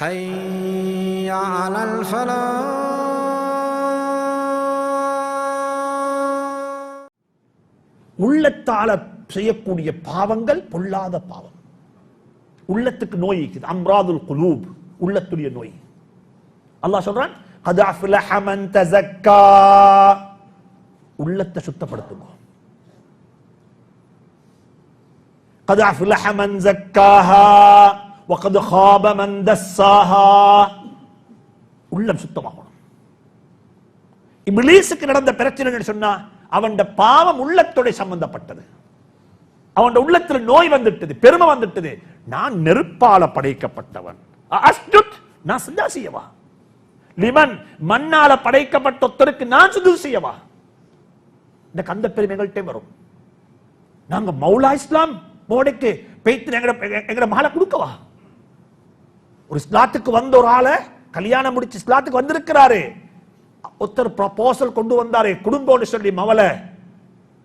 حي على الفلاح. உள்ளத்தால செய்யக்கூடிய பாவங்கள் பொல்லாத பாவம். உள்ளத்துக்கு நோய் இருக்குது, அம்ராதுல் குலூப், உள்ளத்துடைய நோய். அல்லாஹ் சொல்றான், கத் அஃப்லஹ மன் தஸக்கா, உள்ளத்தை சுத்தப்படுத்துங்க. கத் அஃப்லஹ மன் ஸக்காஹா வகத் காப மன் தஸ்ஸாஹா. உள்ளம் சுத்தமாகணும். இப்லீஸுக்கு நடந்த பிரச்சனை சொன்னா அவன் பாவம் உள்ளத்தோட சம்பந்தப்பட்டது. அவன் உள்ளத்துல நோய் வந்துட்டது, பெருமை வந்துட்டது. நான் நெருப்பால படைக்கப்பட்டவன், அஸ்ஜுத், நான் சஜ்தா செய்யவா? லிமன், மண்ணால படைக்கப்பட்ட ஒருத்தருக்கு நான் சுஜூத் செய்யவா? இந்த கந்த பெருமைகள்ட்டே வரும். நாங்க மௌலா இஸ்லாம் மோடைக்கு பேய்த்து எங்கட மகளை கொடுக்கவா? ஒரு இஸ்லாத்துக்கு வந்த ஒரு ஆளை கல்யாணம் முடிச்சு இஸ்லாத்துக்கு வந்திருக்கிறாரு, ஒருத்தர் ப்ரொபோசல் கொண்டு வந்தாரு, குடும்பம்னு சொல்லி மவளை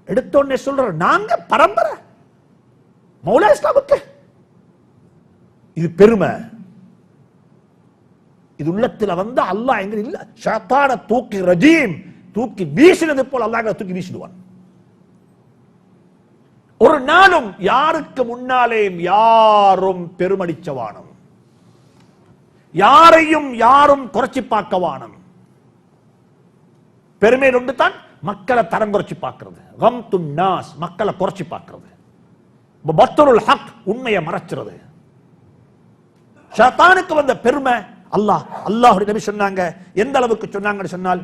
எடுத்தோன்னே சொல்ற, நாங்க பரம்பரை மௌலா இஸ்லாமுக்கு. இது பெருமை. இது உள்ளத்துல வந்து அல்லாஹ் எங்க இல்ல, ஷைத்தான தூக்கி ரஜீம் தூக்கி வீசினது போல அல்லாஹ் தூக்கி வீசிடுவான். ஒரு நாளும் யாருக்கு முன்னாலே யாரும் பெருமடிச்சவானம், யாரையும் யாரும் குறைச்சி பார்க்கவானம். பெருமையில் ஒன்று தான் மக்களை தரம் குறைச்சி பார்க்கிறது, கம்துன் நாஸ், மக்களை குறைச்சி பார்க்கிறது, பத்ருல் ஹக், உண்மையை மறைச்சிருது. ஷைத்தானுக்கு வந்த பெருமை அல்லாஹ்வுடைய நபி சொன்னாங்க, எந்த அளவுக்கு சொன்னாங்கன்னு சொன்னால்,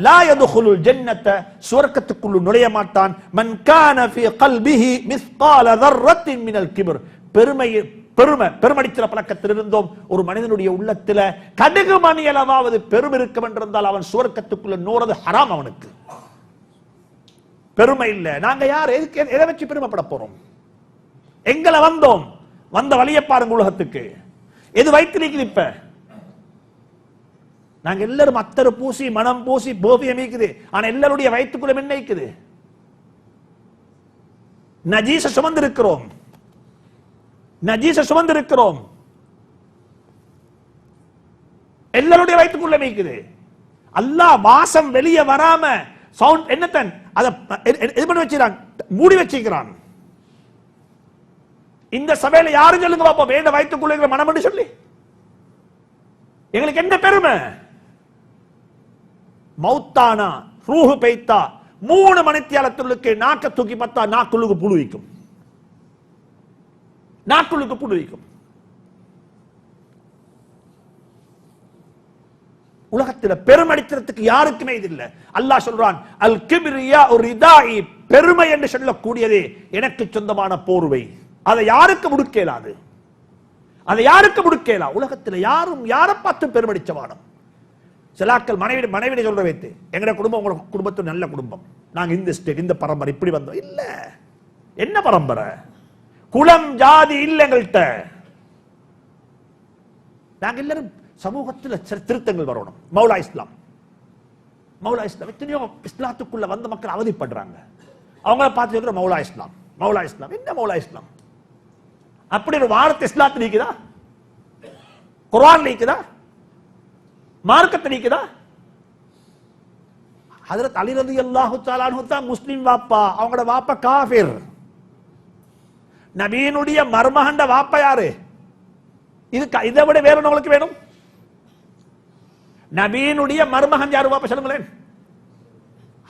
லா யதுகுலுல் ஜன்னத, சுவர்க்கத்துக்குள்ள நுழைய மாட்டான், மன் கான ஃபீ கல்பிஹி மிஸ்கால தர்ரத்தின் மினல் கிப்ர். பெருமடிக்கிற பழக்கத்தில் இருந்தோம். ஒரு மனிதனுடைய உள்ளத்துல கடுகு மணி அளவாவது பெருமை இருக்கும் என்றிருந்தால் அவன் சுவர்க்கத்துக்குள்ள நோறது ஹராம் அவனுக்கு. பெருமை இல்ல. நாங்க யார், எதை வச்சு பெருமைப்பட போறோம்? எங்களை வந்தோம், வந்த வழியை பாருங்க உலகத்துக்கு. எது வயிற்று நீக்குது? இப்ப நாங்க எல்லாரும் அத்தரு பூசி மனம் பூசி போபியம் நீக்குது. ஆனா எல்லாருடைய வயிற்றுக்குள்ள என்ன நீக்குது? நஜீஸ சுமந்திருக்கிறோம், நஜீஸ சுமந்திருக்கிறோம். எல்லாருடைய வயிற்றுக்குள்ள நீக்குது. அல்லாஹ் வாசம் வெளியே வராம சவுண்ட் என்னத்தன் அதை இது பண்ணி வச்சிருக்கான், மூடி வச்சிருக்கிறான். இந்த சபையில யாரும் சொல்லுங்க பாப்போம், வேண்ட வயிற்றுக்குள்ள இருக்கிற மனம் சொல்லி எங்களுக்கு என்ன பெருமை? மௌத்தானா ரூஹு பெய்தா 3 மணித்தியாலத்துள்ளுக்கு நாக்க தூக்கி பார்த்தா நாக்குள்ளுக்கு புழு வைக்கும், நாக்குள்ளுக்கு புழு வைக்கும். உலகத்தில் பெருமடிக்கிறதுக்கு யாருக்குமே இது இல்லை. அல்லாஹ் சொல்றான், அல் கிப்ரியா ரிதாஇ, பெருமை என்று சொல்லக்கூடியது எனக்கு சொந்தமான போர்வை, அதை யாருக்கு முடுக்கேலாது, அதை யாருக்கு முடுக்கேலா. உலகத்தில் யாரும் யாரை பார்த்து பெருமடிச்சவானம். சிலாக்கள் மனைவி சொல்ற வைத்து, எங்கட குடும்பம் உங்களோட குடும்பத்து நல்ல குடும்பம், நாங்க இந்த ஸ்டேட் இந்த பரம்பரை இப்படி வந்தோம். இல்ல, என்ன பரம்பரை? குலம் ஜாதி இல்ல எங்கள்கிட்ட. நாங்க எல்லாரும் சமூகத்தில் திருத்தங்கள் வரணும். மௌலா இஸ்லாம், மௌலா இஸ்லாம். எத்தனையோ இஸ்லாத்துக்குள்ள வந்த மக்கள் அவதிப்படுறாங்க. அவங்கள பார்த்து சொல்ற மௌலா இஸ்லாம், மௌலா இஸ்லாம். என்ன மௌலா இஸ்லாம்? அப்படி ஒரு வார்த்தை இஸ்லாத்தில் நீக்குதா? குர்ஆன் நீக்குதா? மார்க்கத்தை நீக்குதா? ஹஜ்ரத் அலி ரலியல்லாஹு தஆலா அன்ஹு தான் முஸ்லிம் வாப்பா, அவங்களோட வாப்பா காஃபிர். நபியினுடைய மர்மகண்ட வாப்பா யாரு? இதை விட வேற உங்களுக்கு வேணும்? நபியினுடைய மர்மகன் யாரு வாப்பா சொல்லுங்களேன்?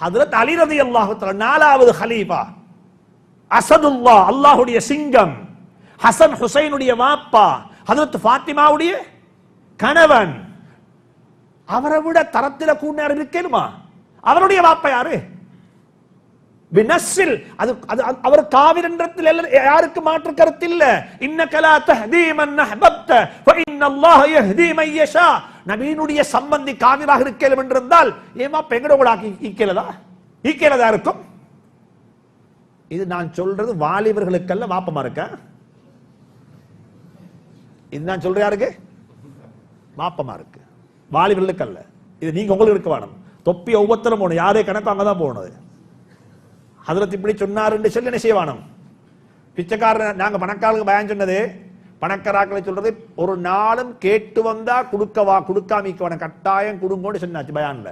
ஹஜ்ரத் அலி ரலியல்லாஹு தஆலா 4வது கலீஃபா, அஸதுல்லாஹ், அல்லாஹ்வுடைய சிங்கம், ஹசன் ஹுசைனுடைய வாப்பா, ஹஜ்ரத் ஃபாத்திமாவுடைய கணவன். அவரை விட தரத்தில கூடினார் இருக்கேனுமா? அவருடைய வாப்பா யாரு? பினஸ்ஸில், அது அவர் காவிர் என்றதில் யாருக்கு மாற்று கருத்து இல்ல. இன்னக லா தஹ்தி மன் அஹ்பப்த ஃபஇன்னல்லாஹ யஹ்தி மன் யஷா. நபியினுடைய சம்பந்தி காவிராக இருக்கேலும் என்றால் ஏமா பெங்கட கூட ஈக்கேலதா இருக்கும். இது நான் சொல்றது வாலிபர்களுக்கல்ல, வாப்பமா இருக்க. இது நான் சொல்ற யாருக்கு? வாப்பமா இருக்கு, வாலிபர்களுக்கு அல்ல. இது நீங்க உங்களுக்கு இருக்க வேணும். தொப்பி ஒவ்வொருத்தரும் போகணும், யாரே கணக்கு அங்கதான் போகணும். ஹஜ்ரத் இப்படி சொன்னார் என்று சொல்லி என்ன செய்வானம்? பிச்சைக்காரன், நாங்க பணக்காரங்க பயான் சொன்னது, பணக்காராக்களை சொல்றது ஒரு நாளும் கேட்டு வந்தா கொடுக்கவா கொடுக்காமிக்கவன கட்டாயம் கொடுங்கோன்னு சொன்னாச்சு பயான்ல.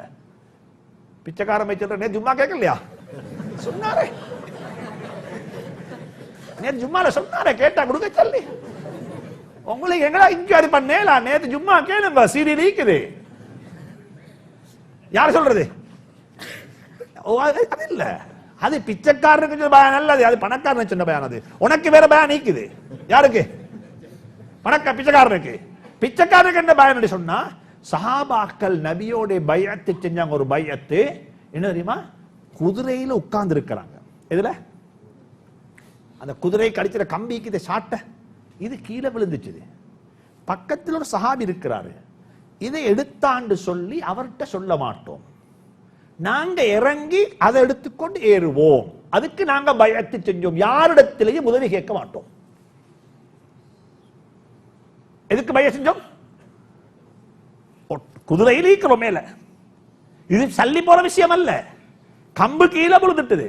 பிச்சைக்காரமை சொல்ற நேத்து ஜும்மா கேட்கலையா? சொன்னாரே நேத்து ஜும்மால சொன்னாரே, கேட்டா கொடுக்க சொல்லி. உங்களுக்கு எங்கடா இன்குவரி பண்ணேலா? நேத்து ஜும்மா கேளுங்க, சீடி இருக்குது. யார் சொல்றது? அது இல்ல, அது பிச்சைக்காரனுக்கு பயான் அல்லது, அது பணக்காரன் சொன்ன பயான். அது உனக்கு வேற பயான் நீக்குது. யாருக்கு? பிச்சைக்காரனுக்கு. பிச்சைக்காரனுக்கு என்ன பயான் சொன்னா, சஹாபாக்கள் நபியோட பைஅத்து செஞ்சாங்க. ஒரு பைஅத்து என்ன தெரியுமா? குதிரையில உட்கார்ந்து இருக்கிறாங்க. எதுல? அந்த குதிரை கடிச்சிட கம்பிக்கு இதை சாட்ட இது கீழே விழுந்துச்சு. பக்கத்தில் ஒரு சஹாபி இருக்கிறாரு. இதை எடுத்தாண்டு சொல்லி அவர்கிட்ட சொல்ல மாட்டோம், நாங்க இறங்கி அதை எடுத்துக்கொண்டு ஏறுவோம். அதுக்கு நாங்க பைஅத்து செஞ்சோம், யாரிடத்திலேயும் உதவி கேட்க மாட்டோம். எதுக்கு பைஅத் செஞ்சோம்? குதிரையில் இருக்கிறோம் மேல. இது சல்லி போற விஷயம் அல்ல, கம்பு கீழே விழுந்துட்டது.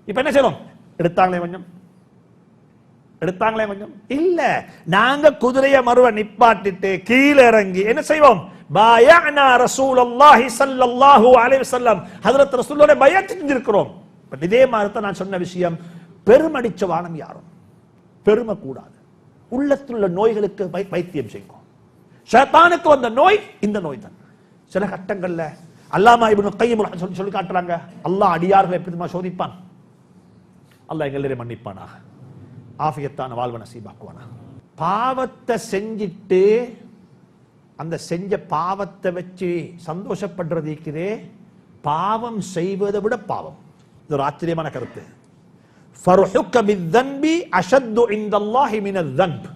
இப்ப என்ன செய்யணும்? எடுத்தாங்களே கொஞ்சம், எடுத்தாங்களே கொஞ்சம் இல்ல, நாங்க குதிரையை மறுவ நிப்பாட்டிட்டு கீழே இறங்கி என்ன செய்வோம்? பாயனா ரசூலுல்லாஹி ஸல்லல்லாஹு அலைஹி வஸல்லம், ஹஜ்ரத் ரசூலுல்லாஹ் பைஅத் செஞ்சிருக்கிறோம். இதே மாதிரி தான் நான் சொன்ன விஷயம், பெருமடிச்ச வானம் யாரும் பெருமை கூடாது. உள்ளத்தில் உள்ள நோய்களுக்கு வைத்தியம் செய்யும். ஷைத்தானுக்கு வந்த நோய் இந்த நோய் தான். சில கட்டங்கள்ல அல்லாமா இப்னு கையிம் சொல்லி காட்டுறாங்க, அல்லாஹ் அடியார்களை எப்படி சோதிப்பான். அல்லாஹ் எங்களை மன்னிப்பானா, ஆஃபியத்தான வாழ்வ நசீபாக்குவானா. பாவத்தை செஞ்சிட்டு அந்த செஞ்ச பாவத்தை வச்சு சந்தோஷப்படுறதுக்குதே பாவம் செய்வதை விட பாவம். இது ஒரு ஆச்சரியமான கருத்து. ஃபர்ஹுக பிஸ்ஸன்பி அஷத்து இன்தல்லாஹி மினஸ்ஸன்ப்.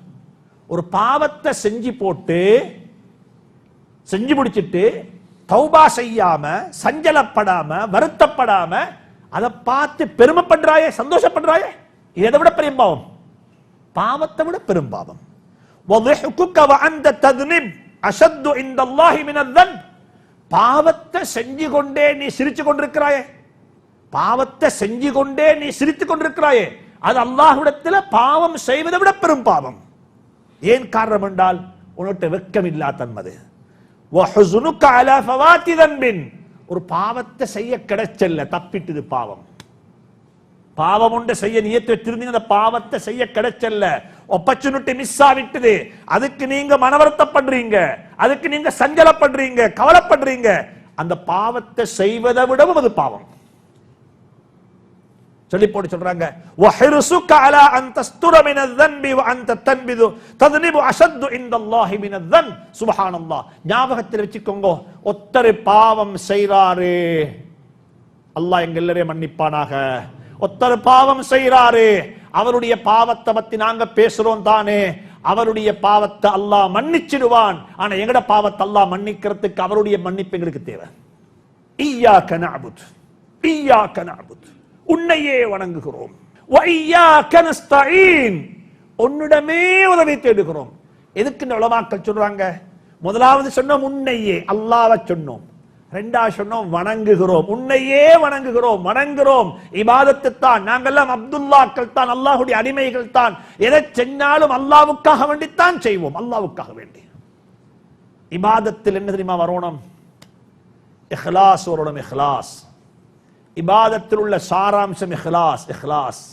ஒரு பாவத்தை செஞ்சு போட்டு செஞ்சு முடிச்சிட்டு தௌபா செய்யாம, சஞ்சலப்படாம, வருத்தப்படாம அதை பார்த்து பெருமைப்படுறாயே, சந்தோஷப்படுறாயே, இதை விட பெரிய பாவம், பாவத்தை விட பெரும் பாவம். வதுஹுக வஅன்த தத்னிப் அஷத்து இன்தல்லாஹி மினஸ்ஸன்ப். பாவத்தை செஞ்சு கொண்டே நீ சிரிச்சு கொண்டிருக்கிறாயே, பாவத்தை செஞ்சு கொண்டே நீ சிரித்துக் கொண்டிருக்கிறாயே, அது அல்லாஹ்விடத்தில் பாவம் செய்வதை விட பெரும் பாவம். ஏன் காரணம் என்றால் உன்கிட்ட வெட்கம் இல்லா தன்மது. வஹுஸ்னுக அலா ஃபவாத்தி தன்பின். ஒரு பாவத்தை செய்ய கிடைச்சல்ல, தப்பிட்டது பாவம். பாவம் ஒன்று செய்ய நியத்து வச்சிருந்தீங்க, அந்த பாவத்தை செய்ய கிடைச்சல்ல, ஆப்பர்ச்சுனிட்டி மிஸ் ஆகிட்டது. அதுக்கு நீங்க மனவருத்தப்படுறீங்க, அதுக்கு நீங்க சஞ்சலப்படுறீங்க, கவலைப்படுறீங்க. அந்த பாவத்தை செய்வதை விடவும் அது பாவம். சொல்லி போட்டு சொல்றாங்க, வஹிர்சுக அலா அன் தஸ்துர மினல் ذنب وانت تنبذ تذنب اشد عند الله من الذنب. சுப்ஹானல்லாஹ். ஞாபகத்தில் வச்சுக்கோங்க, ஒத்தரை பாவம் செய்றாரு, அல்லாஹ் எங்க எல்லாரையும் மன்னிப்பானாக. ஒத்தர் பாவம் செய்றாரு, அவருடைய பாவத்தை பத்தி நாங்க பேசுறோம் தானே, அவருடைய பாவத்தை அல்லாஹ் மன்னிச்சிடுவான். ஆனா எங்கட பாவத்தை அல்லாஹ் மன்னிக்கிறதுக்கு அவருடைய மன்னிப்பு எங்களுக்கு தேவை. இய்யாக நஅபுத், இய்யாக நஅபுத், உன்னையே வணங்குகிறோம். வ இய்யாக நஸ்தஈன், உன்னிடமே உதவி தேடுகிறோம். எதுக்கு இந்த உலமாக்கள் சொல்றாங்க? முதலாவது சொன்னோம் உன்னையே, அல்லாஹ்வை சொன்னோம். ரெண்டாவது சொன்னோம் வணங்குகிறோம், உன்னையே வணங்குகிறோம், வணங்குகிறோம். இபாதத்து தான், நாங்கெல்லாம் அப்துல்லாக்கள் தான், அல்லாஹ்வுடைய அடிமைகள் தான். எதை செஞ்சாலும் அல்லாஹ்வுக்காக வேண்டித்தான் செய்வோம், அல்லாஹ்வுக்காக வேண்டி. இபாதத்தில் என்ன தெரியுமா வரணும்? இஹ்லாஸ் வரணும், இஹ்லாஸ். இபாதத்தில் உள்ள சாராம்சம் இஹ்லாஸ், இஹ்லாஸ்.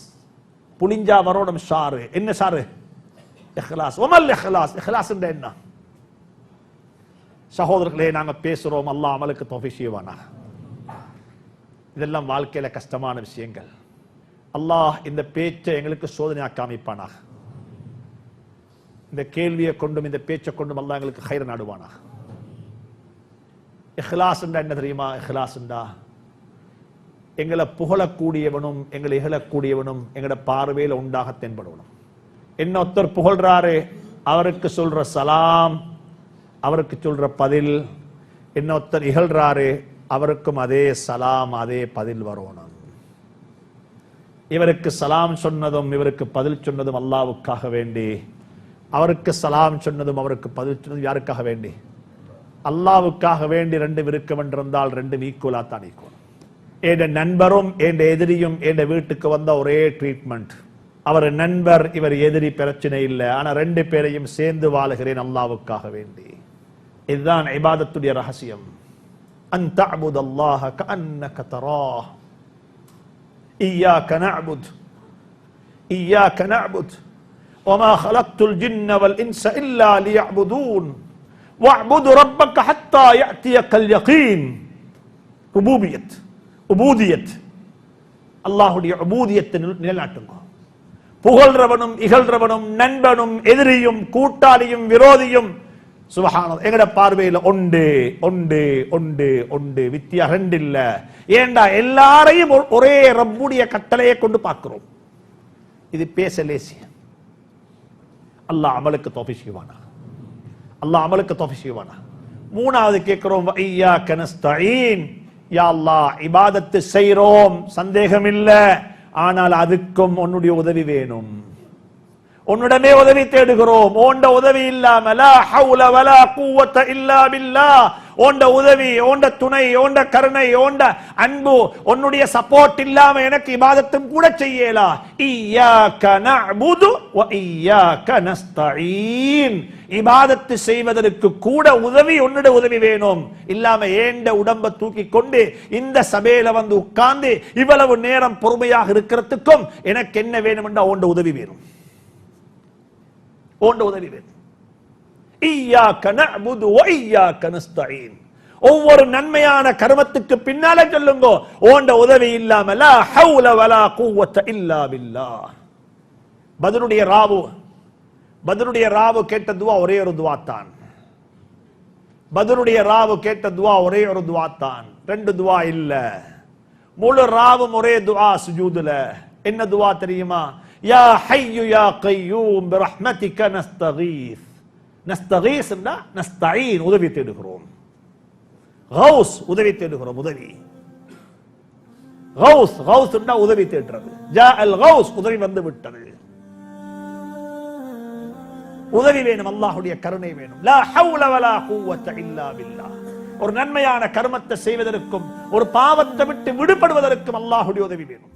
புளிஞ்சா வரணும் சாறு. என்ன சாறு? இஹ்லாஸ். ஒமல் இஹ்லாஸ், இஹ்லாஸ் என்ன? சகோதரர்களே, நாங்க பேசுறோம், அல்லாஹ் அமலுக்கு தௌஃபீக் செய்வானா. இதெல்லாம் வாழ்க்கையில கஷ்டமான விஷயங்கள். அல்லாஹ் இந்த பேச்சை எங்களுக்கு சோதனையா காமிப்பானா. இந்த கேள்வியை கொண்டும் இந்த பேச்சை கொண்டும் அல்லாஹ் எங்களுக்கு கைர நாடுவானா. இஹ்லாஸ் என்ன தெரியுமா? இஹ்லாஸ் எங்களை புகழக்கூடியவனும் எங்களை இகழக்கூடியவனும் எங்களோட பார்வையில் உண்டாக தென்படணும். என்ன ஒருத்தர் புகழ்றாரு, அவருக்கு சொல்ற சலாம், அவருக்கு சொல்ற பதில். என்ன ஒருத்தர் இகழ்றாரு, அவருக்கும் அதே சலாம், அதே பதில் வரணும். இவருக்கு சலாம் சொன்னதும் இவருக்கு பதில் சொன்னதும் அல்லாஹ்வுக்காக வேண்டி, அவருக்கு சலாம் சொன்னதும் அவருக்கு பதில் சொன்னதும் யாருக்காக வேண்டி? அல்லாஹ்வுக்காக வேண்டி. ரெண்டும் இருக்க வேண்டியிருந்தால் ரெண்டும் ஈக்குவலா தான் ஈக்குவல். என் நண்பரும் என் எதிரியும் என் வீட்டுக்கு வந்த ஒரே ட்ரீட்மெண்ட், அவர் நண்பர், இவர் எதிரி, பிரச்சனை இல்லை. ஆனா ரெண்டு பேரையும் சேர்ந்து வாழுகிறேன் அல்லாஹ்வுக்காக வேண்டி. இதுதான் இபாதத்துடைய ரகசியம். அன் தஅபுதல்லாஹ கஅன்னக தராஹ். இய்யாக நஅபுத் இய்யாக நஅபுத் வமா خلقத்துல் ஜின்ன வல் இன்ஸ இல்லா லியஅபுதூன் வஅபுது ரப்பக ஹத்தா யஅதியகல் யகீன். உபூதியத், உபூதியத், அல்லாஹ்வுடைய உபூதியத்தை நிலைநாட்டுங்க. புகழ்றவனும் இகழ்றவனும் நண்பனும் எதிரியும் கூட்டாளியும் விரோதியும் சுப்ஹானல்லாஹ் எங்கட பார்வையில் ஒன்று ஒன்று ஒன்று ஒன்று வித்தியா ரெண்டு இல்ல. ஏண்டா எல்லாரையும் ஒரே ரப்புடைய கட்டளையை கொண்டு பார்க்கிறோம். இது பேச லேசி. அல்லாஹ் அமலுக்கு தௌஃபீக் செய்வானா, அல்லாஹ் அமலுக்கு தௌஃபீக் செய்வானா. மூணாவது கேட்கிறோம், இய்யாக நஸ்தஈன். யா அல்லாஹ் இபாதத்து செய்றோம், சந்தேகம் இல்ல, ஆனால் அதுக்கும் உன்னுடைய உதவி வேணும். உன்னிடமே உதவி தேடுகிறோம். ஓண்ட உதவி இல்லாம லா ஹவுல வலா குவத்த இல்லா பில்லாஹ். ஓண்ட உதவி, ஓண்ட துணை, ஓண்ட கருணை, ஓண்ட அன்பு, உன்னுடைய சப்போர்ட் இல்லாம எனக்கு இபாதத்தும் கூட செய்யலா. இய்யாக நஅபுது வ இய்யாக நஸ்தஈன். இபாதத்து செய்வதற்கு கூட உதவி, உன்னுடைய உதவி வேணும். இல்லாம ஏண்ட உடம்ப தூக்கி கொண்டு இந்த சபையில வந்து உட்கார்ந்து இவ்வளவு நேரம் பொறுமையாக இருக்கிறதுக்கும் எனக்கு என்ன வேணும் என்றா ஓண்ட உதவி வேணும், ஓண்ட உதவி வேணும். இய்யாக நஅபுது வ இய்யாக நஸ்தஈன். ஒவ்வொரு நன்மையான கர்மத்துக்கு பின்னால சொல்லுங்க, ஓண்ட உதவி இல்லாம லா ஹவுல வலா குவத்த இல்லா பில்லாஹ். பத்ருடைய ராவு கேட்ட துவா ஒரே ஒரு துவா தான். பத்ருடைய ராவு கேட்ட துவா ஒரே ஒரு துவா தான், ரெண்டு துவா இல்ல. முழு ராவும் ஒரே துவா சுஜூதுல. என்ன துவா தெரியுமா? யா ஹய்யு யா கய்யூம் பிரஹ்மதிக நஸ்தகீஸ். நஸ்தகீஸ்னா நஸ்தஈன், உதவி தேடுகிறோம். கௌஸ், உதவி தேடுகிறோம். உதவி கௌஸ், கௌஸ்னா உதவி தேடுறது. ஜா அல் கௌஸ், உதவி வந்து விட்டது. உதவி வேணும், அல்லாஹ்வுடைய கருணை வேணும். லா ஹவுல வலா குவத்த இல்லா பில்லாஹ். ஒரு நன்மையான கர்மத்தை செய்வதற்கும் ஒரு பாவத்தை விட்டு விடுபடுவதற்கும் அல்லாஹ்வுடைய உதவி வேணும்.